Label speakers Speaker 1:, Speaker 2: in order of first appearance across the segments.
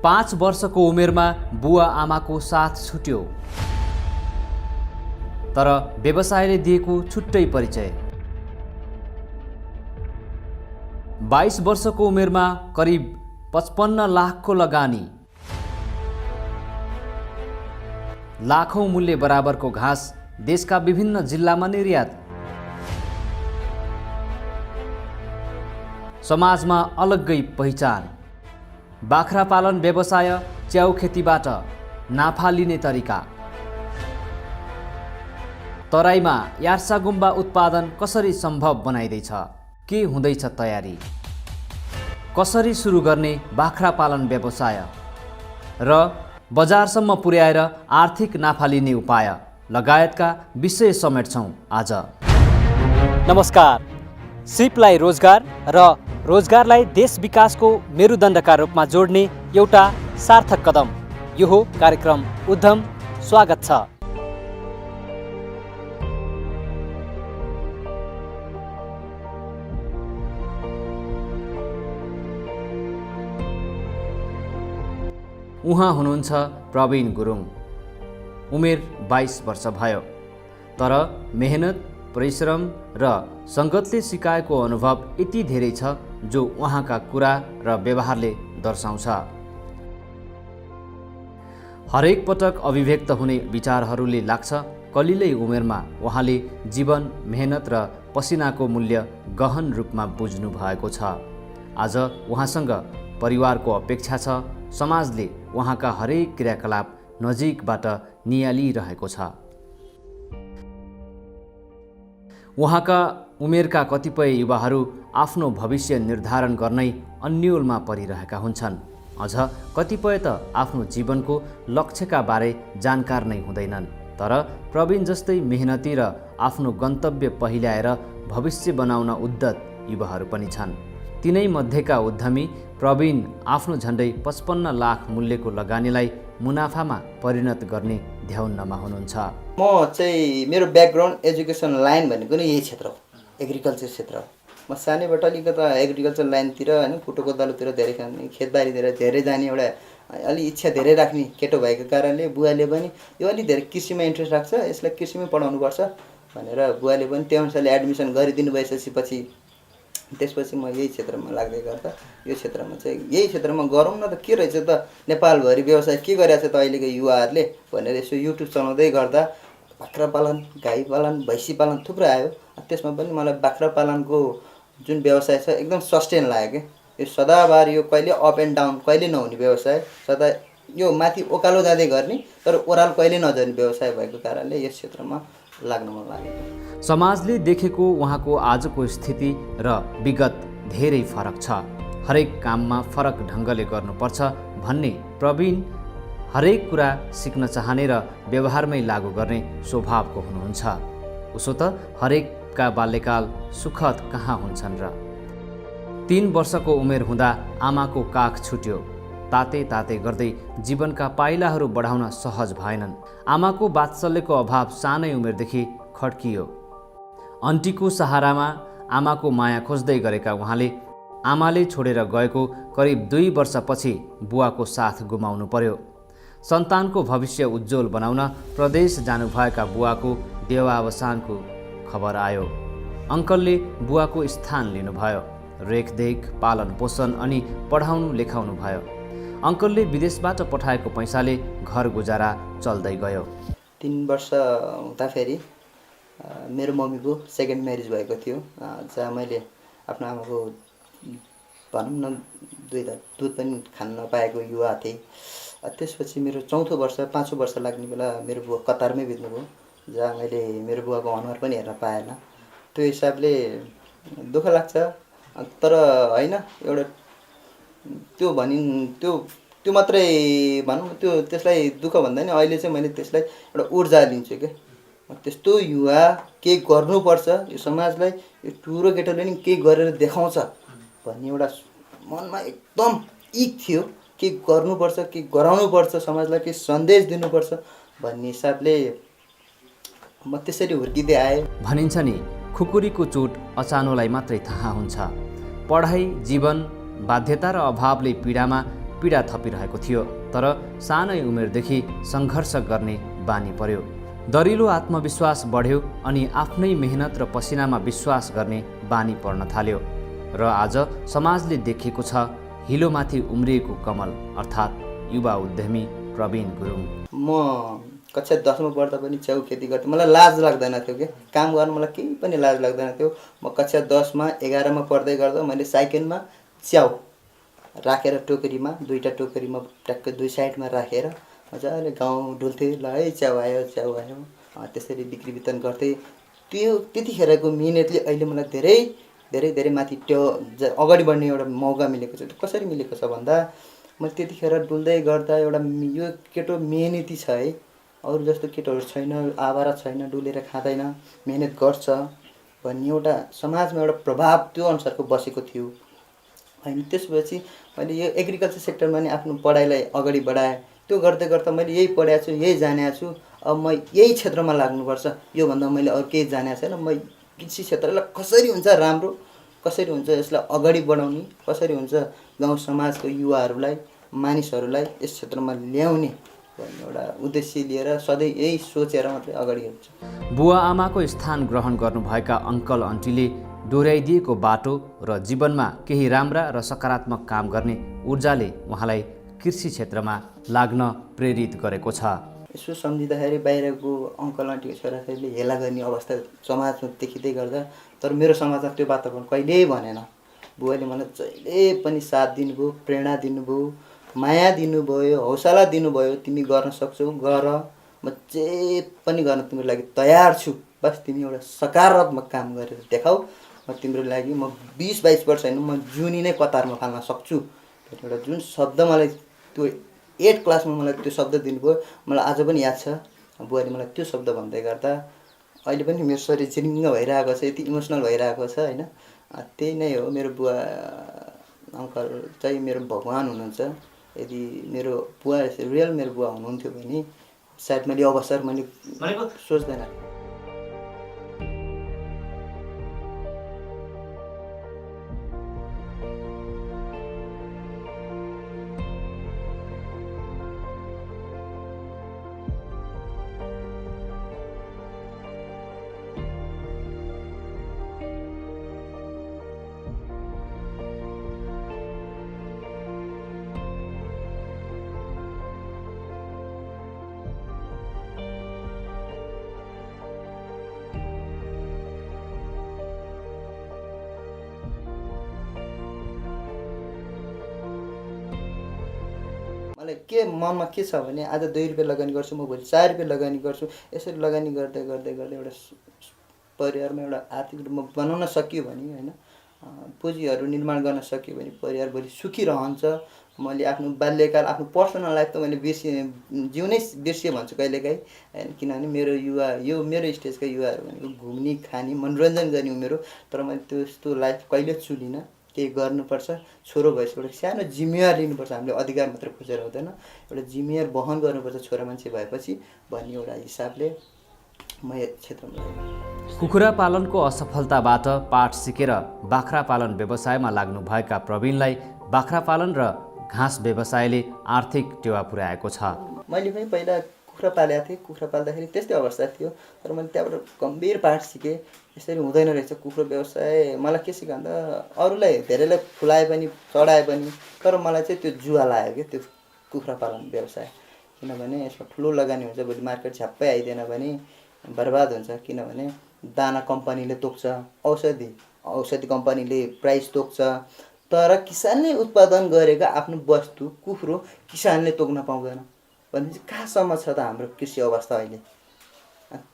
Speaker 1: 5 वर्षको उमेरमा बुवा आमाको साथ छुट्यो, तर व्यवसायले दिएको छुट्टै परिचय। 22 वर्षको उमेरमा करिब 55 लाखको लगानी, लाखौं मूल्य बराबरको घाँस देशका विभिन्न जिल्लामा निर्यात, समाजमा अलग्गै पहिचान, बाख्रा पालन व्यवसाय, च्याउ खेतीबाट नाफा लिने तरिका, तराईमा यार्सा गुम्बा उत्पादन कसरी सम्भव बनाइदैछ, के हुँदैछ तयारी, कसरी सुरु गर्ने बाख्रा पालन व्यवसाय र बजारसम्म पुर्याएर आर्थिक नाफा लिने उपाय लगायतका विषय समेट्छौँ आज। नमस्कार। सिपलाई रोजगार र रोजगारलाई देश विकासको मेरुदण्डका रूपमा जोड्ने एउटा सार्थक कदम, यो हो कार्यक्रम उद्यम। स्वागत छ। उहाँ हुनुहुन्छ प्रवीण गुरुङ। उमेर 22 वर्ष भयो, तर मेहनत, परिश्रम र सङ्गतले सिकाएको अनुभव यति धेरै छ जो उहाँका कुरा र व्यवहारले दर्शाउँछ। हरेक पटक अभिव्यक्त हुने विचारहरूले लाग्छ कलिलै उमेरमा उहाँले जीवन, मेहनत र पसिनाको मूल्य गहन रूपमा बुझ्नु भएको छ। आज उहाँसँग परिवारको अपेक्षा छ, समाजले उहाँका हरेक क्रियाकलाप नजिकबाट नियालिरहेको छ। उहाँका उमेरका कतिपय युवाहरू आफ्नो भविष्य निर्धारण गर्नै अन्योलमा परिरहेका हुन्छन्। अझ कतिपय त आफ्नो जीवनको लक्ष्यका बारे जानकार नै हुँदैनन्। तर प्रवीण जस्तै मेहनती र आफ्नो गन्तव्य पहिल्याएर भविष्य बनाउन उद्यत युवाहरू पनि छन्। तिनै मध्येका उद्यमी प्रवीण आफ्नो झन्डै 55 लाख मूल्यको लगानीलाई मुनाफामा परिणत गर्ने ध्याउन्नमा हुनुहुन्छ।
Speaker 2: म चाहिँ मेरो ब्याकग्राउन्ड एजुकेसन लाइन भनेको नै यही क्षेत्र हो, एग्रिकल्चर क्षेत्र हो। म सानैबाट अलिकता एग्रिकल्चर लाइनतिर होइन, कुटोको दलोतिर धेरै खाने, खेतबारीतिर धेरै जाने एउटा अलि इच्छा धेरै राख्ने केटो भएको कारणले बुवाले पनि यो अलि धेरै कृषिमा इन्ट्रेस्ट राख्छ, यसलाई कृषिमै पढाउनुपर्छ भनेर बुवाले पनि त्यो अनुसारले एडमिसन गरिदिनु भएपछि त्यसपछि म यही क्षेत्रमा लाग्दै गर्दा यो क्षेत्रमा चाहिँ यही क्षेत्रमा गरौँ न त के रहेछ त, नेपालभरि व्यवसाय के गरिरहेछ त अहिलेको युवाहरूले भनेर यसो युट्युब चलाउँदै गर्दा बाख्रा पालन, गाई पालन, भैँसी पालन थुप्रो आयो। त्यसमा पनि मलाई बाख्रा पालनको जुन व्यवसाय छ एकदम सस्टेन लाग्यो कि यो सदाबार यो कहिले अप एन्ड डाउन कहिले नहुने व्यवसाय, सदा यो माथि ओकालो जाँदै गर्ने तर ओह्रालो कहिले नजाने व्यवसाय भएको कारणले यस क्षेत्रमा लाग्न मन लाग्यो।
Speaker 1: समाजले देखेको उहाँको आजको स्थिति र विगत धेरै फरक छ। हरेक काममा फरक ढङ्गले गर्नुपर्छ भन्ने प्रवीण हरेक कुरा सिक्न चाहने र व्यवहारमै लागू गर्ने स्वभावको हुनुहुन्छ। उसो त हरेकका बाल्यकाल सुखद कहाँ हुन्छन् र। 3 वर्षको उमेर हुँदा आमाको काख छुट्यो। ताते ताते गर्दै जीवनका पाइलाहरू बढाउन सहज भएनन्। आमाको वात्सल्यको अभाव सानै उमेरदेखि खड्कियो। अन्टीको सहारामा आमाको माया खोज्दै गरेका उहाँले आमाले छोडेर गएको करिब 2 वर्षपछि बुवाको साथ गुमाउनु पर्यो। सन्तानको भविष्य उज्जवल बनाउन प्रदेश जानुभएका बुवाको देहावसानको खबर आयो। अङ्कलले बुवाको स्थान लिनुभयो। रेखदेख, पालन पोषण अनि पढाउनु लेखाउनु भयो। अङ्कलले विदेशबाट पठाएको पैसाले घर गुजारा चल्दै गयो।
Speaker 2: 3 वर्ष हुँदाखेरि मेरो मम्मीको सेकेन्ड म्यारिज भएको थियो, जहाँ मैले आफ्नो आमाको भनौँ न दुध पनि खान नपाएको युवा थिएँ। त्यसपछि मेरो 4औं वर्ष 5औं वर्ष लाग्ने बेला मेरो बुवा कतारमै बित्नुभयो, जहाँ मैले मेरो बुवाको अनुहार पनि हेर्न पाएन। त्यो हिसाबले दुःख लाग्छ, तर होइन एउटा त्यो मात्रै भनौँ त्यसलाई दुःख भन्दा नि अहिले चाहिँ मैले त्यसलाई एउटा ऊर्जा लिन्छु क्या। त्यस्तो युवा केही गर्नुपर्छ यो समाजलाई, यो ठुलो केटोले नि केही गरेर देखाउँछ भन्ने एउटा मनमा एकदम इक थियो। केही गर्नुपर्छ, केही गराउनुपर्छ, समाजलाई केही सन्देश दिनुपर्छ भन्ने हिसाबले म त्यसरी हुर्किँदै आएँ।
Speaker 1: भनिन्छ नि खुकुरीको चोट अचानोलाई मात्रै थाहा हुन्छ। पढाइ, जीवन, बाध्यता र अभावले पीडामा पीडा थपिरहेको थियो। तर सानै उमेरदेखि सङ्घर्ष गर्ने बानी पर्यो। दरिलो आत्मविश्वास बढ्यो अनि आफ्नै मेहनत र पसिनामा विश्वास गर्ने बानी पर्न थाल्यो र आज समाजले देखेको छ हिलोमाथि उम्रिएको कमल अर्थात् युवा उद्यमी प्रवीण गुरुङ।
Speaker 2: म कक्षा 10मा पढ्दा पनि च्याउ खेती गर्थेँ। मलाई लाज लाग्दैन थियो कि काम गर्नु, मलाई केही पनि लाज लाग्दैन थियो। म कक्षा 10मा 11मा पढ्दै गर्दा मैले साइकलमा च्याउ राखेर टोकरीमा, 2टा टोकरीमा ट्याक्क 2 साइडमा राखेर मजाले गाउँ डुल्थेँ। ल है च्याउ आयो च्याउ आयो, त्यसरी बिक्री वितरण गर्थेँ। त्यतिखेरको मिहिनेतले अहिले मलाई धेरै धेरै धेरै माथि अगाडि बढ्ने एउटा मौका मिलेको छ। कसरी मिलेको छ भन्दा मैले त्यतिखेर डुल्दै गर्दा एउटा यो केटो मेहनती छ है, अरू जस्तो केटोहरू छैन, आवारा छैन, डुलेर खाँदैन, मेहनत गर्छ भन्ने एउटा समाजमा एउटा प्रभाव त्यो अनुसारको बसेको थियो होइन। त्यसपछि मैले यो एग्रिकल्चर सेक्टरमा नि आफ्नो पढाइलाई अगाडि बढाएँ। त्यो गर्दै गर्दा मैले यही पढाएको छु, यही जानेको छु, अब म यही क्षेत्रमा लाग्नुपर्छ, योभन्दा मैले अरू केही जानेको छैन। म कृषि क्षेत्रलाई कसरी हुन्छ राम्रो, कसरी हुन्छ यसलाई अगाडि बढाउने, कसरी हुन्छ गाउँ समाजको युवाहरूलाई, मानिसहरूलाई यस क्षेत्रमा ल्याउने भन्ने एउटा उद्देश्य लिएर सधैँ यही सोचेर मात्रै अगाडि हेर्छु।
Speaker 1: बुवा आमाको स्थान ग्रहण गर्नुभएका अङ्कल आन्टीले डोर्याइदिएको बाटो र जीवनमा केही राम्रा र सकारात्मक काम गर्ने ऊर्जाले उहाँलाई कृषि क्षेत्रमा लाग्न प्रेरित गरेको छ।
Speaker 2: यसो सम्झिँदाखेरि बाहिरको अङ्कल आन्टीको छोराछोरीले हेला गर्ने अवस्था समाजमा देखिँदै गर्दा, तर मेरो समाजमा त्यो वातावरण कहिल्यै भनेन। बुवाले मलाई जहिले पनि साथ दिनुभयो, प्रेरणा दिनुभयो, माया दिनुभयो, हौसला दिनुभयो। तिमी गर्न सक्छौ, गर, म जे पनि गर्न तिम्रो लागि तयार छु, बस तिमी एउटा सकारात्मक काम गरेर देखाऊ, म तिम्रो लागि म 20-22 वर्ष होइन, म जुनी नै कतारमा फाल्न सक्छु। एउटा जुन शब्द मलाई त्यो 8 क्लासमा मलाई त्यो शब्द दिनुभयो, मलाई आज पनि याद छ। बुवाले मलाई त्यो शब्द भन्दै गर्दा अहिले पनि मेरो शरीर चिरिङ्ग भइरहेको छ, यति इमोसनल भइरहेको छ होइन। त्यही नै हो, मेरो बुवा अङ्कल चाहिँ मेरो भगवान हुनुहुन्छ। यदि मेरो बुवा रियल मेरो बुवा हुनुहुन्थ्यो भने सायद मैले अवसर मैले सोच्दैन। मलाई के मनमा के छ भने आज 2 रुपियाँ लगानी गर्छु, म भोलि 4 रुपियाँ लगानी गर्छु। यसरी लगानी गर्दै गर्दै गर्दै एउटा परिवारमा एउटा आर्थिक रूपमा बनाउन सकियो भने होइन, पुँजीहरू निर्माण गर्न सकियो भने परिवार भोलि सुखी रहन्छ। मैले आफ्नो बाल्यकाल, आफ्नो पर्सनल लाइफ त मैले जिउनै बिर्सिएँ भन्छु कहिलेकाहीँ होइन। किनभने मेरो युवा, यो मेरो स्टेजका युवाहरू भनेको घुम्ने, खाने, मनोरञ्जन गर्ने उमेर हो। तर मैले त्यस्तो लाइफ कहिले चुनिनँ। केही गर्नुपर्छ, छोरो भएपछि एउटा सानो जिम्मेवार लिनुपर्छ। हामीले अधिकार मात्र खोजेर हुँदैन, एउटा जिम्मेवार वहन गर्नुपर्छ छोरा मान्छे भएपछि भन्ने एउटा हिसाबले म यस क्षेत्रमा लागेँ।
Speaker 1: कुखुरा पालनको असफलताबाट पाठ सिकेर बाख्रा पालन व्यवसायमा लाग्नुभएका प्रवीणलाई बाख्रा पालन र घाँस व्यवसायले आर्थिक टेवा पुर्याएको छ।
Speaker 2: मैले पनि पहिला कुखुरा पालेको थिएँ। कुखुरा पाल्दाखेरि त्यस्तै अवस्था थियो, तर मैले त्यहाँबाट गम्भीर पाठ सिकेँ। यसरी हुँदैन रहेछ कुखुरा व्यवसाय। मलाई के सिकायो भन्दा अरूलाई धेरैलाई फुलाए पनि, चढाए पनि, तर मलाई चाहिँ त्यो जुवा लाग्यो क्या त्यो कुखुरा पालन व्यवसाय। किनभने यसमा ठुलो लगानी हुन्छ, भोलि मार्केट झ्याप्पै आइदिएन भने बर्बाद हुन्छ। किनभने दाना कम्पनीले तोक्छ, औषधि कम्पनीले प्राइस तोक्छ, तर किसानले उत्पादन गरेका आफ्नो वस्तु कुखुरो किसानले तोक्न पाउँदैन भनेपछि कहाँसम्म छ त हाम्रो कृषि अवस्था अहिले।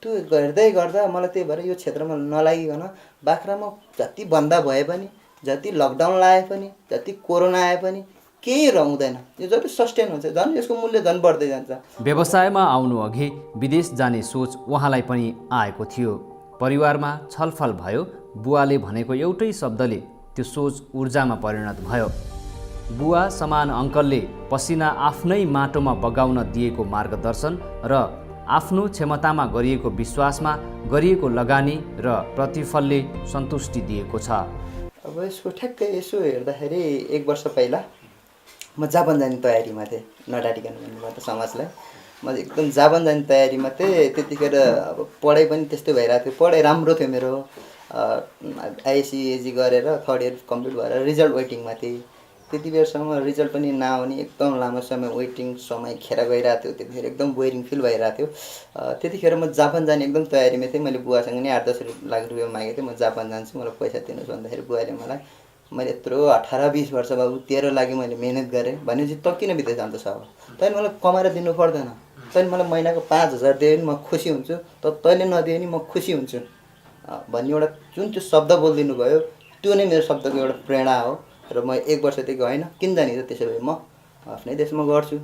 Speaker 2: त्यो गर्दै गर्दा मलाई त्यही भएर यो क्षेत्रमा नलागिकन बाख्रामा जति बन्दा भए पनि, जति लकडाउन लाए पनि, जति कोरोना आए पनि केही रहँदैन। यो जति सस्टेन हुन्छ झन् यसको मूल्य झन् बढ्दै जान्छ।
Speaker 1: व्यवसायमा आउनु अघि विदेश जाने सोच उहाँलाई पनि आएको थियो। परिवारमा छलफल भयो। बुवाले भनेको एउटै शब्दले त्यो सोच ऊर्जामा परिणत भयो। बुवा समान अङ्कलले पसिना आफ्नै माटोमा बगाउन दिएको मार्गदर्शन र आफ्नो क्षमतामा गरिएको विश्वासमा गरिएको लगानी र प्रतिफलले सन्तुष्टि दिएको छ।
Speaker 2: अब यसको ठ्याक्कै यसो हेर्दाखेरि 1 वर्ष पहिला म जापान जाने तयारीमा थिएँ, नडाटिकन भन्नुभयो त समाजलाई। म एकदम जापान जाने तयारीमा थिएँ। त्यतिखेर अब पढाइ पनि त्यस्तै भइरहेको थियो, पढाइ राम्रो थियो मेरो। आइएससी गरेर 3rd इयर कम्प्लिट भएर रिजल्ट वेटिङमा थिएँ। त्यति बेरसम्म रिजल्ट पनि नआउने, एकदम लामो समय वेटिङ समय खेर गइरहेको थियो। त्यतिखेर एकदम बोरिङ फिल भइरहेको थियो। त्यतिखेर म जापान जाने एकदम तयारीमा थिएँ। मैले बुवासँग नि 8-10 लाख रुपियाँ मागेको थिएँ, म जापान जान्छु, मलाई पैसा दिनुहोस् भन्दाखेरि बुवाले मलाई, मैले यत्रो 18-20 वर्ष बाबु तेरो लागि मैले मेहनत गरेँ भनेपछि त किन विदेश जाँदैछ? अब तैँले मलाई कमाएर दिनु पर्दैन, तैँले मलाई महिनाको 5,000 दियो भने म खुसी हुन्छु, तैँले नदियो भने म खुसी हुन्छु भन्ने एउटा जुन त्यो शब्द बोलिदिनु भयो, त्यो नै मेरो शब्दको एउटा प्रेरणा हो। र म 1 वर्षदेखि होइन, किन जाने त त्यसो भए म आफ्नै देशमा गर्छु,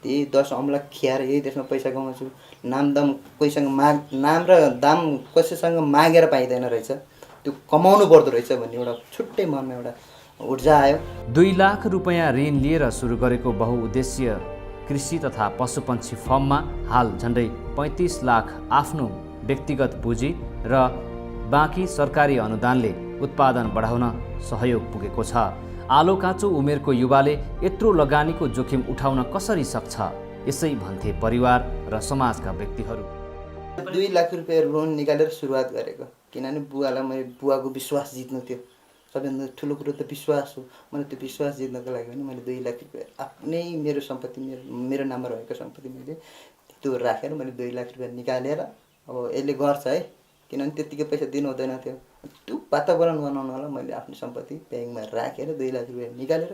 Speaker 2: त्यही 10 अम्ला खियाएर यही देशमा पैसा कमाउँछु। नामदाम कोहीसँग नाम र दाम कसैसँग मागेर पाइँदैन रहेछ, त्यो कमाउनु पर्दो रहेछ भन्ने एउटा छुट्टै मनमा एउटा ऊर्जा आयो।
Speaker 1: 2 लाख रुपियाँ ऋण लिएर सुरु गरेको बहुउद्देश्य कृषि तथा पशुपन्छी फर्ममा हाल झन्डै 35 लाख आफ्नो व्यक्तिगत पुँजी र बाँकी सरकारी अनुदानले उत्पादन बढाउन सहयोग पुगेको छ। आलो काँचो उमेरको युवाले यत्रो लगानीको जोखिम उठाउन कसरी सक्छ? यसै भन्थे परिवार र समाजका व्यक्तिहरू।
Speaker 2: 2 लाख रुपियाँ लोन निकालेर सुरुवात गरेको, किनभने बुवालाई मैले बुवाको विश्वास जित्नु थियो। सबैभन्दा ठुलो कुरो त विश्वास हो। मैले त्यो विश्वास जित्नको लागि पनि मैले 2 लाख रुपियाँ आफ्नै मेरो सम्पत्ति, मेरो नाममा रहेको सम्पत्ति मैले त्यो राखेर मैले 2 लाख रुपियाँ निकालेर अब यसले गर्छ है, किनभने त्यत्तिकै पैसा दिनु हुँदैन थियो। त्यो वातावरण बनाउनलाई मैले आफ्नो सम्पत्ति ब्याङ्कमा राखेर 2 लाख रुपियाँ निकालेर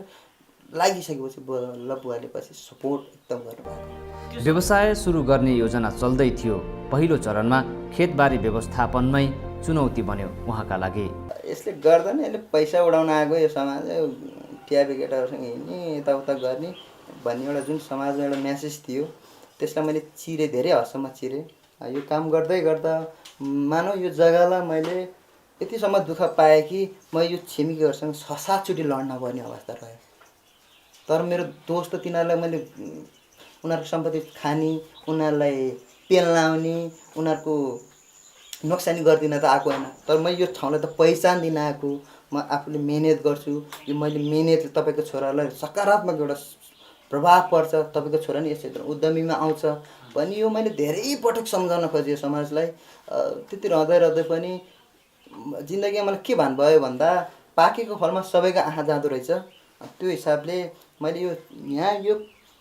Speaker 2: लागिसकेपछि बल्ल बुवाले पछि सपोर्ट एकदम गर्नुभयो।
Speaker 1: व्यवसाय सुरु गर्ने योजना चल्दै थियो। पहिलो चरणमा खेतबारी व्यवस्थापनमै चुनौती बन्यो उहाँका लागि।
Speaker 2: यसले गर्दा नै यसले पैसा उडाउन आएको यो समाज, ट्याबे केटाहरूसँग हिँड्ने यताउता गर्ने भन्ने एउटा जुन समाजमा एउटा म्यासेज थियो, त्यसलाई मैले चिरेँ, धेरै हदसम्म चिरेँ। यो काम गर्दै गर्दा मानौ यो जग्गालाई मैले यतिसम्म दुःख पाएँ कि म यो छिमेकीहरूसँग 6-7 चोटि लड्न पर्ने अवस्था रह्यो। तर मेरो दोष त तिनीहरूलाई मैले उनीहरूको सम्पत्ति खाने, उनीहरूलाई पेल लाउने, उनीहरूको नोक्सानी गरिदिन त आएको होइन। तर म यो ठाउँलाई त पहिचान दिन आएको, म आफूले मिहिनेत गर्छु, यो मैले मिहिनेतले तपाईँको छोरालाई सकारात्मक एउटा प्रभाव पर्छ, तपाईँको छोरा नि यस क्षेत्रमा उद्यमीमा आउँछ भन्ने यो मैले धेरै पटक सम्झाउन खोजेँ समाजलाई। त्यति रहँदै पनि जिन्दगीमा मलाई के भान भयो भन्दा पाकेको फलमा सबैको आँखा जाँदो रहेछ। त्यो हिसाबले मैले यहाँ यो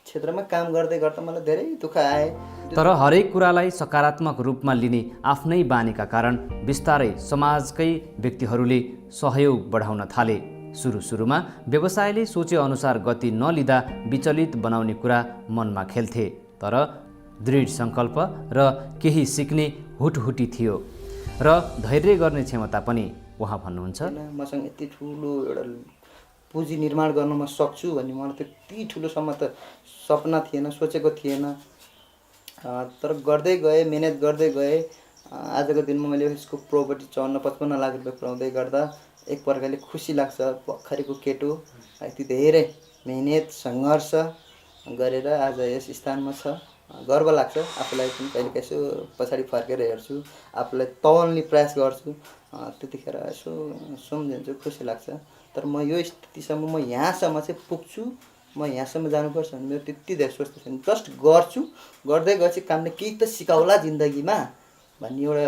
Speaker 2: क्षेत्रमा काम गर्दै गर्दा मलाई धेरै दुःख आए।
Speaker 1: तर हरेक कुरालाई सकारात्मक रूपमा लिने आफ्नै बानीका कारण बिस्तारै समाजकै व्यक्तिहरूले सहयोग बढाउन थाले। सुरुमा व्यवसायले सोचे अनुसार गति नलिँदा विचलित बनाउने कुरा मनमा खेल्थे, तर दृढ सङ्कल्प र केही सिक्ने हुटहुटी थियो र धैर्य गर्ने क्षमता पनि उहाँ भन्नुहुन्छ।
Speaker 2: मसँग यति ठुलो एउटा पुँजी निर्माण गर्न म सक्छु भन्ने मलाई त्यति ठुलोसम्म त सपना थिएन, सोचेको थिएन। तर गर्दै गएँ, मिहिनेत गर्दै गएँ। आजको दिनमा मैले यसको प्रोपर्टी 54-55 लाख रुपियाँ पुऱ्याउँदै गर्दा एक प्रकारले खुसी लाग्छ। भर्खरको केटो यति धेरै मिहिनेत सङ्घर्ष गरेर आज यस स्थानमा छ, गर्व लाग्छ। आफूलाई पनि कहिले यसो पछाडि फर्केर हेर्छु, आफूलाई तौल्ने प्रयास गर्छु, त्यतिखेर यसो सम्झिन्छु, खुसी लाग्छ। तर म यो स्थितिसम्म म यहाँसम्म चाहिँ पुग्छु, म यहाँसम्म जानुपर्छ भने मेरो त्यति धेरै सोच्नु छैन। जस्ट गर्छु, गर्दै गएपछि कामले केही त सिकाउला जिन्दगीमा भन्ने एउटा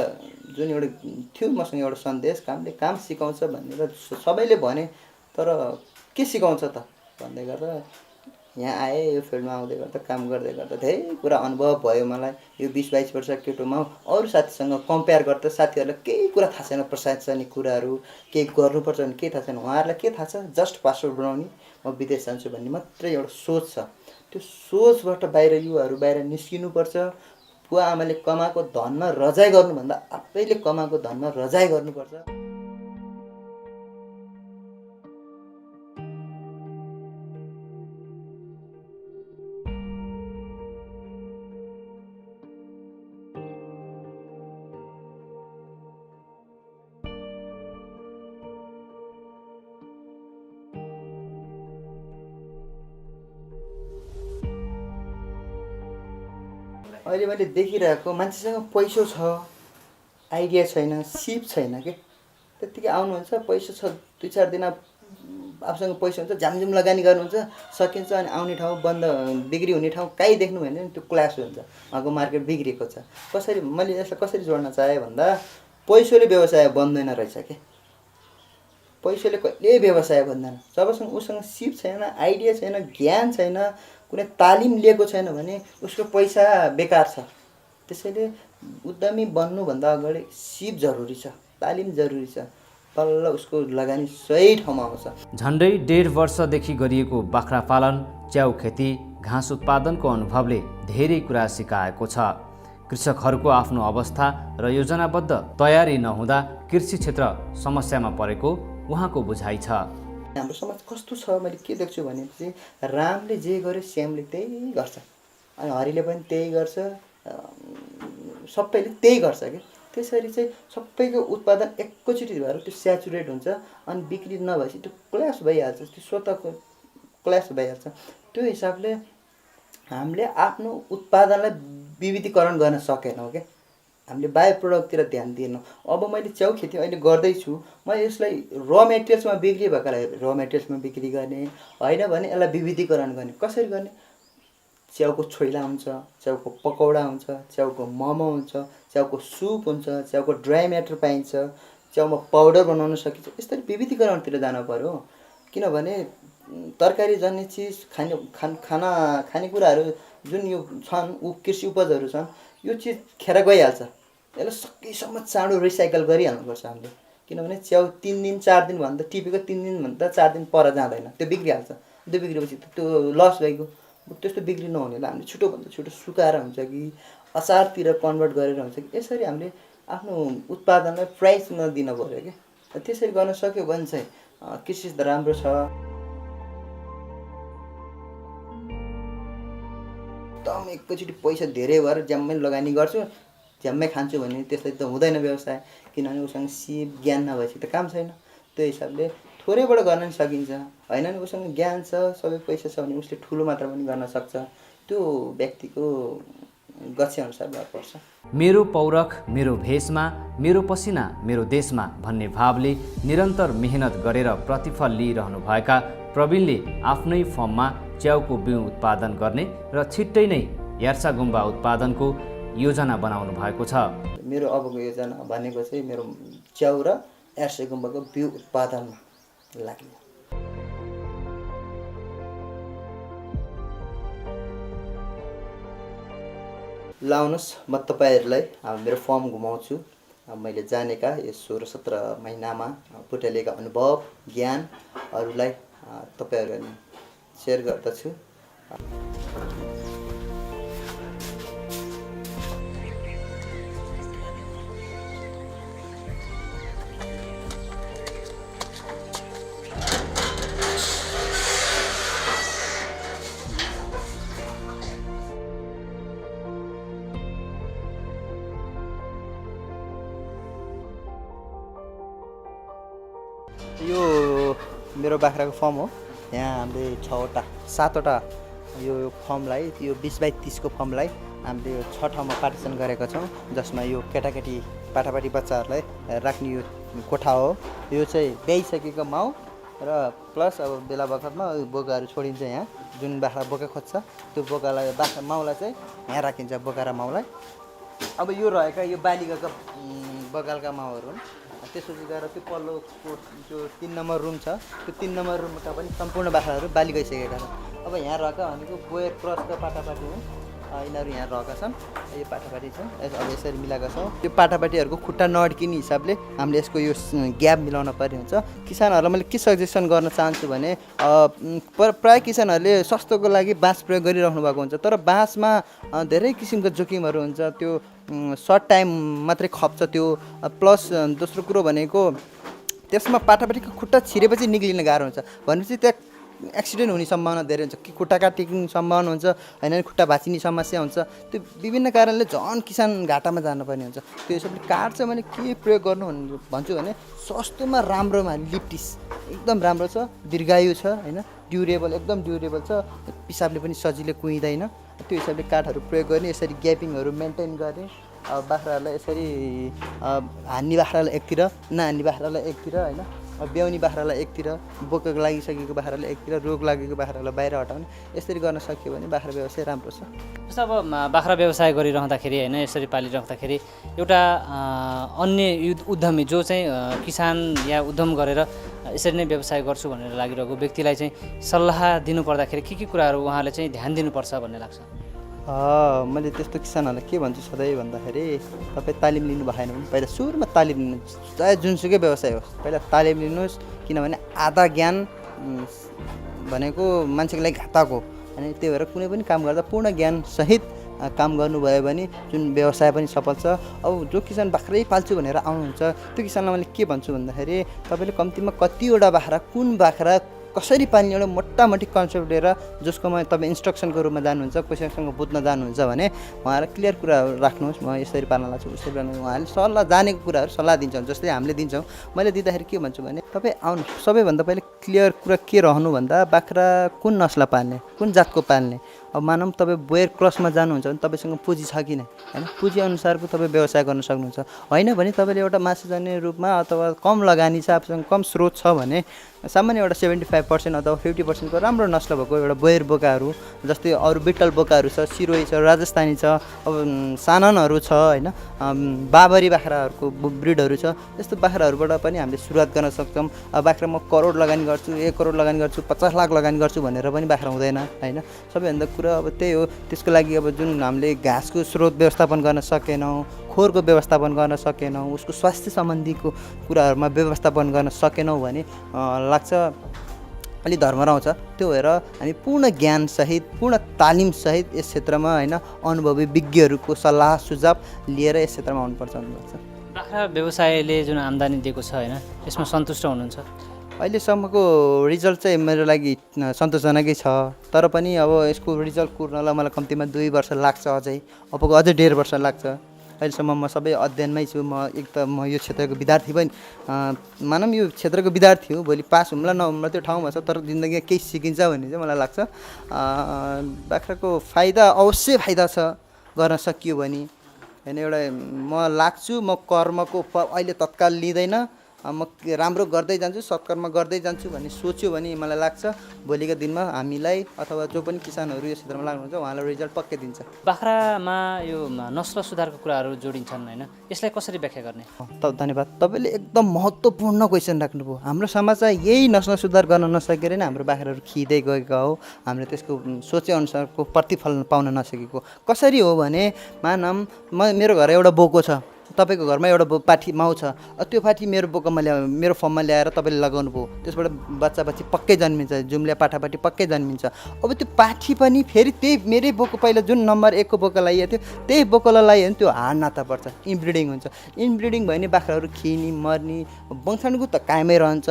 Speaker 2: जुन एउटा थियो मसँग एउटा सन्देश, कामले काम सिकाउँछ भनेर सबैले भने, तर के सिकाउँछ त भन्दै गर्दा यहाँ आएँ। यो फिल्डमा आउँदै गर्दा काम गर्दै गर्दा धेरै कुरा अनुभव भयो मलाई। यो 20-22 वर्ष केटोमा अरू साथीसँग कम्पेयर गर्दा साथीहरूलाई केही कुरा थाहा छैन, प्रशासनिक कुराहरू केही गर्नुपर्छ भने केही थाहा छैन। उहाँहरूलाई के थाहा छ? जस्ट पासपोर्ट बनाउने, म विदेश जान्छु भन्ने मात्रै एउटा सोच छ। त्यो सोचबाट बाहिर युवाहरू बाहिर निस्किनुपर्छ। बुवा आमाले कमाएको धनमा रजाइ गर्नुभन्दा आफैले कमाएको धनमा रजाइ गर्नुपर्छ। अहिले मैले देखिरहेको मान्छेसँग पैसा छ, आइडिया छैन, सिप छैन के। त्यत्तिकै आउनुहुन्छ, पैसा छ, 2-4 दिन आफूसँग पैसा हुन्छ झ्यामझुम लगानी गर्नुहुन्छ सकिन्छ अनि आउने ठाउँ बन्द बिक्री हुने ठाउँ कहीँ देख्नु भयो भने त्यो क्लास हुन्छ उहाँको मार्केट बिग्रिएको छ। कसरी मैले यसलाई कसरी जोड्न चाहेँ भन्दा पैसोले व्यवसाय बन्दैन रहेछ के, पैसोले कहिले व्यवसाय बन्दैन। जबसम्म उसँग सिप छैन, आइडिया छैन, ज्ञान छैन, कुनै तालिम लिएको छैन भने उसको पैसा बेकार छ। त्यसैले उद्यमी बन्नुभन्दा अगाडि सिप जरुरी छ, तालिम जरुरी छ, बल्ल उसको लगानी सही ठाउँमा आउँछ।
Speaker 1: झन्डै 1.5 वर्षदेखि गरिएको बाख्रा पालन, च्याउ खेती, घाँस उत्पादनको अनुभवले धेरै कुरा सिकाएको छ। कृषकहरूको आफ्नो अवस्था र योजनाबद्ध तयारी नहुँदा कृषि क्षेत्र समस्यामा परेको उहाँको बुझाइ छ।
Speaker 2: हाम्रो समाज कस्तो छ मैले के देख्छु भनेपछि रामले जे गर्यो श्यामले त्यही गर्छ, अनि हरिले पनि त्यही गर्छ, सबैले त्यही गर्छ कि। त्यसरी चाहिँ सबैको उत्पादन एकैचोटि भएर त्यो स्याचुरेट हुन्छ अनि बिक्री नभएपछि त्यो क्ल्यास भइहाल्छ, त्यो स्वतःको क्ल्यास भइहाल्छ। त्यो हिसाबले हामीले आफ्नो उत्पादनलाई विविधीकरण गर्न सकेनौँ क्या, हामीले बायो प्रोडक्टतिर ध्यान दिएनौँ। अब मैले च्याउ खेती अहिले गर्दैछु, म यसलाई र मेटेरियल्समा बिक्री भएकालाई र मेटेरियल्समा बिक्री गर्ने होइन भने यसलाई विविधीकरण गर्ने। कसरी गर्ने? च्याउको छोइला हुन्छ, च्याउको पकौडा हुन्छ, च्याउको मोमो हुन्छ, च्याउको सुप हुन्छ, च्याउको ड्राई म्याटर पाइन्छ, च्याउमा पाउडर बनाउन सकिन्छ। यसरी विविधीकरणतिर जानु पर्यो, किनभने तरकारी जन्य चिज खानेकुराहरू जुन यो छन् कृषि उपजहरू छन् यो चिज खेर गइहाल्छ। यसलाई सकेसम्म चाँडो रिसाइकल गरिहाल्नुपर्छ हामीले, किनभने च्याउ 3 दिन 4 दिन भन्दा टिपेको 3 दिन भन्दा 4 दिन पर जाँदैन, त्यो बिग्रिहाल्छ। त्यो बिग्रेपछि त्यो लस गइगयो। त्यस्तो बिक्री नहुनेलाई हामीले छिटोभन्दा छिटो सुकाएर हुन्छ कि अचारतिर कन्भर्ट गरेर हुन्छ कि यसरी हामीले आफ्नो उत्पादनलाई प्राइस नदिन पऱ्यो क्या। त्यसरी गर्न सक्यो भने चाहिँ कृषि त राम्रो छ। एकदम एकैचोटि पैसा धेरै भएर ज्याम्मै लगानी गर्छु ज्याम्मै खान्छु भने त्यसलाई त हुँदैन व्यवसाय, किनभने उसँग सिप ज्ञान नभएपछि त काम छैन। त्यो हिसाबले थोरैबाट गर्न पनि सकिन्छ, होइन नि उसँग ज्ञान छ सबै पैसा छ भने उसले ठुलो मात्रा पनि गर्न सक्छ। त्यो व्यक्तिको गच्छेअनुसार गर्नुपर्छ।
Speaker 1: मेरो पौरख मेरो भेषमा, मेरो पसिना मेरो देशमा भन्ने भावले निरन्तर मेहनत गरेर प्रतिफल लिइरहनु भएका प्रवीणले आफ्नै फर्ममा च्याउको बिउ उत्पादन गर्ने र छिट्टै नै यार्सा गुम्बा उत्पादनको योजना बनाउनु भएको छ।
Speaker 2: मेरो अबको योजना भनेको चाहिँ मेरो च्याउ र यार्सा गुम्बाको बिउ उत्पादनमा लाग्ने। लाउनुहोस्, म तपाईँहरूलाई मेरो फर्म घुमाउँछु। मैले जानेका यो 16-17 महिनामा पुर्याइएका अनुभव ज्ञानहरूलाई तपाईँहरू सेयर गर्दछु। यो मेरो बाख्राको फर्म हो। यहाँ हामीले 7वटा यो फर्मलाई यो 20/30 को फर्मलाई हामीले 6 ठाउँमा पार्टिसन गरेका छौँ, जसमा यो केटाकेटी पाठापाठी बच्चाहरूलाई राख्ने यो कोठा हो। यो चाहिँ ब्याइसकेको माउ र प्लस अब बेला बखतमा बोकाहरू छोडिन्छ। यहाँ जुन बाख्रा बोका खोज्छ त्यो बोकालाई माउलाई चाहिँ यहाँ राखिन्छ, बोका र माउलाई। अब यो रहेका यो बालिकाका बगालका माउहरू हुन्। त्यसपछि गएर त्यो पल्लोको जो 3 नम्बर रुम छ त्यो 3 नम्बर रुमका पनि सम्पूर्ण बाख्राहरू बाली गइसकेका छन्। अब यहाँ रहेका भनेको बोयर क्रसका पाटापाटी हुन्, यिनीहरू यहाँ रहेका छन्। यो पाटापाटी छन्, अब यसरी मिलाएका छौँ। त्यो पाटापाटीहरूको खुट्टा नअड्किने हिसाबले हामीले यसको यो ग्याप मिलाउन पर्ने हुन्छ। किसानहरूलाई मैले के सजेसन गर्न चाहन्छु भने प्राय किसानहरूले सस्तोको लागि बाँस प्रयोग गरिराख्नु भएको हुन्छ, तर बाँसमा धेरै किसिमको जोखिमहरू हुन्छ। त्यो सर्ट टाइम मात्रै खप्छ त्यो, प्लस दोस्रो कुरो भनेको त्यसमा पाटापाटीको खुट्टा छिरेपछि निक्लिन गाह्रो हुन्छ। भनेपछि त्यहाँ एक्सिडेन्ट हुने सम्भावना धेरै हुन्छ, कि खुट्टा काटिने सम्भावना हुन्छ, होइन खुट्टा भाँचिने समस्या हुन्छ। त्यो विभिन्न कारणले झन् किसान घाटामा जानुपर्ने हुन्छ। त्यो हिसाबले काठ चाहिँ मैले के प्रयोग गर्नु भन्छु भने सस्तोमा राम्रोमा लिप्टिस एकदम राम्रो छ, दीर्घायु छ, होइन ड्युरेबल एकदम ड्युरेबल छ, पिसाबले पनि सजिलै कुहिँदैन। त्यो हिसाबले काठहरू प्रयोग गर्ने, यसरी ग्यापिङहरू मेन्टेन गर्ने। बाख्राहरूलाई यसरी हान्ने बाख्रालाई एकतिर, नहान्ने बाख्रालाई एकतिर, होइन ब्याउने बाख्रालाई एकतिर, बोका लागिसकेको बाख्रालाई एकतिर, रोग लागेको बाख्रालाई बाहिर हटाउने, यसरी गर्न सकियो भने बाख्रा व्यवसाय राम्रो छ।
Speaker 1: जस्तो अब बाख्रा व्यवसाय गरिरहँदाखेरि होइन, यसरी पालिरहँदाखेरि एउटा अन्य उद्यमी जो चाहिँ किसान या उद्यम गरेर यसरी नै व्यवसाय गर्छु भनेर लागिरहेको व्यक्तिलाई चाहिँ सल्लाह दिनुपर्दाखेरि के कुराहरू उहाँले चाहिँ ध्यान दिनुपर्छ भन्ने लाग्छ?
Speaker 2: मैले त्यस्तो किसानहरूलाई के भन्छु सधैँ भन्दाखेरि, तपाईँ तालिम लिनु भएन भने पहिला सुरुमा तालिम लिनुहोस्, चाहे जुनसुकै व्यवसाय होस्, पहिला तालिम लिनुहोस्। किनभने आधा ज्ञान भनेको मान्छेको लागि घातक हो। अनि त्यही भएर कुनै पनि काम गर्दा पूर्ण ज्ञानसहित काम गर्नुभयो भने जुन व्यवसाय पनि सफल छ। अब जो किसान बाख्रै पाल्छु भनेर आउनुहुन्छ, त्यो किसानलाई मैले के भन्छु भन्दाखेरि, तपाईँले कम्तीमा कतिवटा बाख्रा, कुन बाख्रा कसरी पाल्ने एउटा मोटामोटी कन्सेप्ट लिएर जसकोमा तपाईँ इन्स्ट्रक्सनको रूपमा जानुहुन्छ, कसैसँग बुझ्न जानुहुन्छ भने उहाँलाई क्लियर कुराहरू राख्नुहोस्। म यसरी पाल्न लाग्छु, उसरी पाल्नु, उहाँले सल्लाह जानेको कुराहरू सल्लाह दिन्छौँ, जस्तै हामीले दिन्छौँ। मैले दिँदाखेरि के भन्छु भने, तपाईँ आउनु सबैभन्दा पहिले क्लियर कुरा के रहनु भन्दा, बाख्रा कुन नस्ल पाल्ने, कुन जातको पाल्ने। अब मानौँ तपाईँ बोयर क्रसमा जानुहुन्छ भने तपाईँसँग पुँजी छ कि नै, होइन, पुँजी अनुसारको तपाईँ व्यवसाय गर्न सक्नुहुन्छ। होइन भने तपाईँले एउटा मासु जाने रूपमा अथवा कम लगानी छ, आफूसँग कम स्रोत छ भने सामान्य एउटा 75% अथवा 50%को राम्रो नस्ल भएको एउटा बोयर बोकाहरू, जस्तै अरू बिट्टल बोकाहरू छ, सिरोही छ, राजस्थानी छ, अब साननहरू छ, होइन, बाबरी बाख्राहरूको ब्रिडहरू छ। यस्तो बाख्राहरूबाट पनि हामीले सुरुवात गर्न सक्छौँ। अब बाख्रा म करोड लगानी गर्छु, 1 करोड लगानी गर्छु, 50 लाख लगानी गर्छु भनेर पनि बाख्रा हुँदैन, होइन। सबैभन्दा कुरा अब त्यही हो। त्यसको लागि अब जुन हामीले घाँसको स्रोत व्यवस्थापन गर्न सकेनौँ, खोरको व्यवस्थापन गर्न सकेनौँ, उसको स्वास्थ्य सम्बन्धीको कुराहरूमा व्यवस्थापन गर्न सकेनौँ भने लाग्छ अलि धर्मर आउँछ। त्यो भएर हामी पूर्ण ज्ञानसहित, पूर्ण तालिमसहित यस क्षेत्रमा, होइन, अनुभवी विज्ञहरूको सल्लाह सुझाव लिएर यस क्षेत्रमा आउनुपर्छ भन्ने लाग्छ।
Speaker 1: बाख्रा व्यवसायले जुन आम्दानी दिएको छ, होइन, यसमा सन्तुष्ट हुनुहुन्छ?
Speaker 2: अहिलेसम्मको रिजल्ट चाहिँ मेरो लागि सन्तोषजनकै छ। तर पनि अब यसको रिजल्ट कुर्नलाई मलाई कम्तीमा 2 वर्ष लाग्छ, अबको अझै 1.5 वर्ष लाग्छ। अहिलेसम्म म सबै अध्ययनमै छु। म यो क्षेत्रको विद्यार्थी पनि, मानौँ यो क्षेत्रको विद्यार्थी हो, भोलि पास हुम्ला नहुम्ला त्यो ठाउँमा छ, तर जिन्दगीमा केही सिकिन्छ भन्ने चाहिँ मलाई लाग्छ। बाख्राको फाइदा अवश्य फाइदा छ, गर्न सकियो भने, होइन। एउटा म लाग्छु, म कर्मको अहिले तत्काल लिँदैन, म राम्रो गर्दै जान्छु, सत्कर्म गर्दै जान्छु भन्ने सोच्यो भने मलाई लाग्छ भोलिको दिनमा हामीलाई अथवा जो पनि किसानहरू यो क्षेत्रमा लाग्नुहुन्छ उहाँलाई रिजल्ट पक्कै दिन्छ।
Speaker 1: बाख्रामा यो नस्ल सुधारको कुराहरू जोडिन्छन्, होइन, यसलाई कसरी व्याख्या गर्ने?
Speaker 2: धन्यवाद, तपाईँले एकदम महत्त्वपूर्ण क्वेसन राख्नुभयो। हाम्रो समाजमा यही नस्ल सुधार गर्न नसकेर नै हाम्रो बाख्राहरू खिँदै गएको हो। हामीले त्यसको सोचेअनुसारको प्रतिफलन पाउन नसकेको कसरी हो भने, मानौँ मेरो घर एउटा बोको छ, तपाईँको घरमा एउटा पाठी माउ छ, त्यो पाठी मेरो बोकामा मेरो फर्ममा ल्याएर तपाईँले लगाउनु भयो, त्यसबाट बच्चा बच्ची पक्कै जन्मिन्छ, जुम्ल्या पाठापाठी पक्कै जन्मिन्छ। अब त्यो पाठी पनि फेरि त्यही मेरै बोको पहिला जुन नम्बर 1 को बोका लगाइएको थियो त्यही बोकालाई लगायो भने त्यो हाड नाता पर्छ, इनब्रिडिङ हुन्छ। इनब्रिडिङ भयो भने बाख्राहरू खिने, मर्ने, वंशाणुगत त कायमै रहन्छ।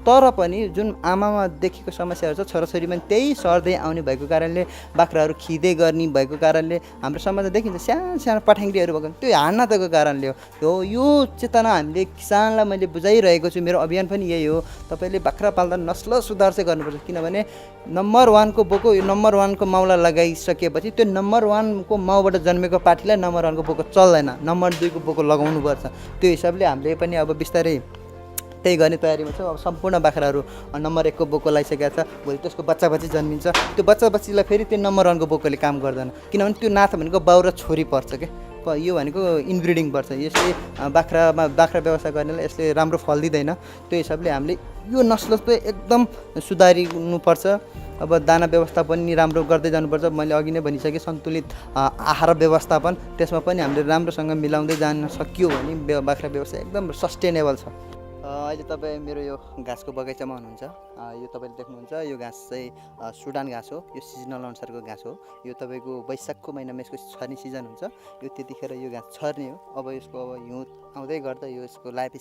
Speaker 2: तर पनि जुन आमामा देखेको समस्याहरू छ छोराछोरीमा त्यही सर्दै आउने भएको कारणले, बाख्राहरू खिँदै गर्ने भएको कारणले हाम्रो समाजमा देखिन्छ सानो सानो पठाङ्ग्रीहरू भएको, त्यो हाड नाताको कारणले हो। यो चेतना हामीले किसानलाई मैले बुझाइरहेको छु। मेरो अभियान पनि यही हो। तपाईँले बाख्रा पाल्दा नस्ल सुधार चाहिँ गर्नुपर्छ। किनभने नम्बर 1 को बोको, यो नम्बर 1 को माउलाई लगाइसकेपछि त्यो नम्बर 1 को माउबाट जन्मेको पाठीलाई नम्बर 1 को बोको चल्दैन, नम्बर 2 को बोको लगाउनुपर्छ। त्यो हिसाबले हामीले पनि अब बिस्तारै त्यही गर्ने तयारीमा छ। अब सम्पूर्ण बाख्राहरू नम्बर 1 को बोको लगाइसकेको छ, भोलि त्यसको बच्चा बच्ची जन्मिन्छ, त्यो बच्चा बच्चीलाई फेरि त्यो नम्बर 1 को बोकोले काम गर्दैन। किनभने त्यो नाता भनेको बाउ र छोरी पर्छ क्या, यो भनेको इनब्रिडिङ पर्छ। यसले बाख्रा व्यवसाय गर्नेलाई यसले राम्रो फल दिँदैन। त्यो हिसाबले हामीले यो नस्ल चाहिँ एकदम सुधारिनुपर्छ। अब दाना व्यवस्थापन नि राम्रो गर्दै जानुपर्छ। मैले अघि नै भनिसकेँ, सन्तुलित आहार व्यवस्थापन, त्यसमा पनि हामीले राम्रोसँग मिलाउँदै जान सकियो भने बाख्रा व्यवसाय एकदम सस्टेनेबल छ। अहिले तपाईँ मेरो यो घाँसको बगैँचामा हुनुहुन्छ। यो तपाईँले देख्नुहुन्छ, यो घाँस चाहिँ सुडान घाँस हो। यो सिजनल अनुसारको घाँस हो। यो तपाईँको वैशाखको महिनामा यसको छर्ने सिजन हुन्छ। यो त्यतिखेर यो घाँस छर्ने हो। अब यसको अब हिउँ आउँदै गर्दा यो यसको लाइफ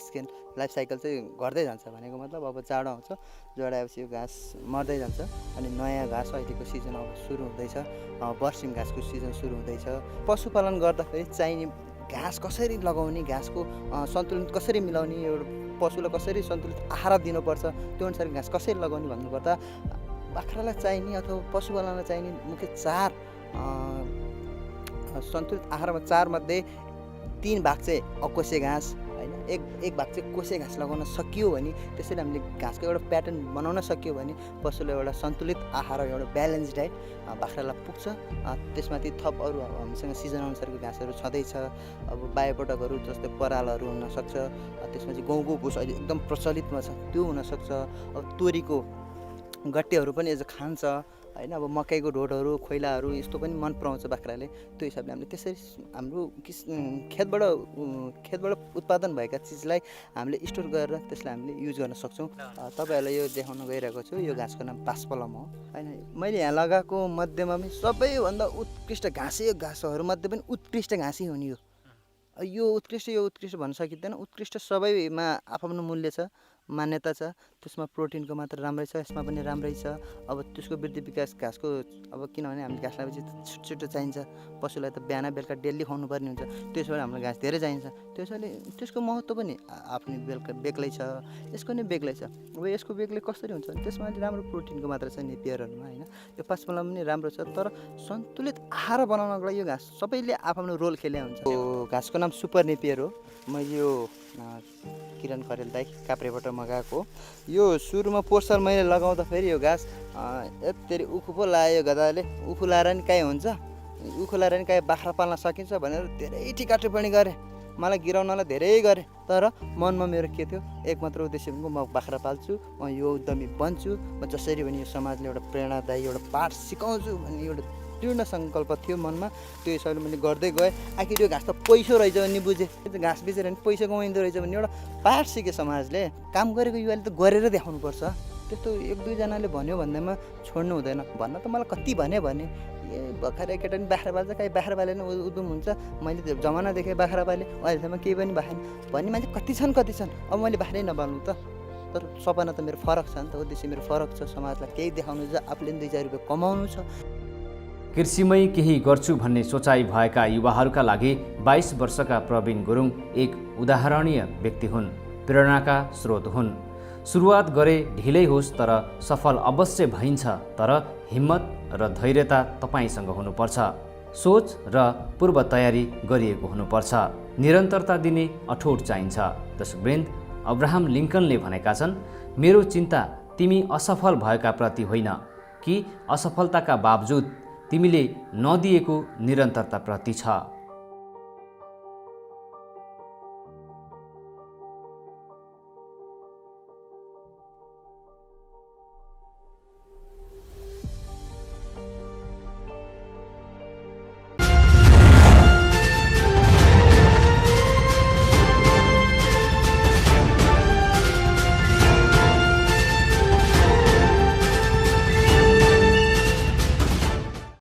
Speaker 2: साइकल चाहिँ घट्दै जान्छ। भनेको मतलब अब जाडो आउँछ, जाडो आएपछि यो घाँस मर्दै जान्छ अनि नयाँ घाँस अहिलेको सिजन अब सुरु हुँदैछ। बर्सिम घाँसको सिजन सुरु हुँदैछ। पशुपालन गर्दाखेरि चाहिने घाँस कसरी लगाउने, घाँसको सन्तुलन कसरी मिलाउने, एउटा पशुलाई कसरी सन्तुलित आहार दिनुपर्छ, त्यो अनुसार घाँस कसरी लगाउने भन्नुपर्दा बाख्रालाई चाहिने अथवा पशुपालनलाई चाहिने मुख्य 4 सन्तुलित आहारमा 4 मध्ये 3 भाग चाहिँ अकोसे घाँस, होइन, एक भाग चाहिँ कोसे घाँस लगाउन सकियो भने, त्यसरी हामीले घाँसको एउटा प्याटर्न बनाउन सक्यो भने पशुलाई एउटा सन्तुलित आहार, एउटा ब्यालेन्स डाइट बाख्रालाई पुग्छ। त्यसमाथि थप अरू हामीसँग सिजन अनुसारको घाँसहरू छँदैछ। अब बायोपटकहरू जस्तै परालहरू हुनसक्छ, त्यसपछि गाउँको भुस अहिले एकदम प्रचलितमा छ, त्यो हुनसक्छ। अब तोरीको गट्टेहरू पनि एज खान्छ होइन। अब मकैको ढोडहरू, खोइलाहरू यस्तो पनि मन पराउँछ बाख्राले। त्यो हिसाबले हामीले त्यसरी हाम्रो खेतबाट उत्पादन भएका चिजलाई हामीले स्टोर गरेर त्यसलाई हामीले युज गर्न सक्छौँ। तपाईँहरूलाई यो देखाउन गइरहेको छु, यो घाँसको नाम पास्पलम हो होइन। मैले यहाँ लगाएको मध्येमा पनि सबैभन्दा उत्कृष्ट घाँस, यो घाँसहरूमध्ये पनि उत्कृष्ट घाँसै हो नि यो उत्कृष्ट भन्न सकिँदैन। उत्कृष्ट सबैमा आफ्नो मूल्य छ, मान्यता छ। त्यसमा प्रोटिनको मात्रा राम्रै छ, यसमा पनि राम्रै छ। अब त्यसको वृद्धि विकास घाँसको अब किनभने हामीले घाँस लगाएपछि छिटो चाहिन्छ, पशुलाई त बिहान बेलुका डेली खुवाउनु पर्ने हुन्छ, त्यसबाट हामीलाई घाँस धेरै चाहिन्छ। त्यसैले त्यसको महत्त्व पनि आफ्नै बेग्लै छ, यसको नै बेग्लै छ। अब यसको बेग्लै कसरी हुन्छ भने त्यसमा अलिक राम्रो प्रोटिनको मात्रा छ नेपियरहरूमा होइन। यो पास्पलम पनि राम्रो छ, तर सन्तुलित आहार बनाउनको लागि यो घाँस सबैले आफ्नो रोल खेले हुन्छ। घाँसको नाम सुपर नेपियर हो। मैले यो किरण खरेल दाइ काप्रेबाट मगाएको। यो सुरुमा पोहोर साल मैले लगाउँदाखेरि यो घाँस यत्तिरी उखु पो लायो गदाले, उखु लाएर नि काहीँ हुन्छ, उखु लाएर नि काहीँ बाख्रा पाल्न सकिन्छ भनेर धेरै टिका टिप्पणी गरेँ, मलाई गिराउनलाई धेरै गरेँ। तर मनमा मेरो के थियो, एक मात्र उद्देश्य भनेको म बाख्रा पाल्छु, म यो उद्यमी बन्छु, म जसरी पनि यो समाजले एउटा प्रेरणादायी एउटा पाठ सिकाउँछु भन्ने एउटा दृढ सङ्कल्प थियो मनमा। त्यो हिसाबले मैले गर्दै गएँ। आखिर यो घाँस त पैसो रहेछ भन्ने बुझेँ, घाँस बेचेर पनि पैसा कमाइँदो रहेछ भन्ने एउटा पाठ सिकेँ। समाजले काम गरेको युवाले त गरेर देखाउनुपर्छ। त्यस्तो एक दुईजनाले भन्यो भन्दैमा छोड्नु हुँदैन। भन्न त मलाई कति भने भर्खर केटा पनि बाख्रा पाल्छ, काहीँ बाख्रा पालेन उद्यम हुन्छ, मैले त जमाना देखेँ बाख्रा पालेँ, अहिलेसम्म केही पनि भएन भन्ने मान्छे कति छन्। अब मैले बाख्रै नपाल्नु त। तर सपना त मेरो फरक छ नि त, उद्देश्य मेरो फरक छ। समाजलाई केही देखाउनु छ, आफूले पनि 2-4 रुपियाँ कमाउनु छ।
Speaker 1: कृषिमै केही गर्छु भन्ने सोचाइ भएका युवाहरूका लागि 22 वर्षका प्रवीण गुरुङ एक उदाहरणीय व्यक्ति हुन्, प्रेरणाका स्रोत हुन्। सुरुवात गरे ढिलै होस् तर सफल अवश्य भइन्छ, तर हिम्मत र धैर्यता तपाईँसँग हुनुपर्छ। सोच र पूर्व तयारी गरिएको हुनुपर्छ। निरन्तरता दिने अठोट चाहिन्छ। दर्शकवृन्द, अब्राहम लिङ्कनले भनेका छन्, मेरो चिन्ता तिमी असफल भएका प्रति होइन कि असफलताका बावजुद तिमीले नदिएको निरन्तरता प्रति छ।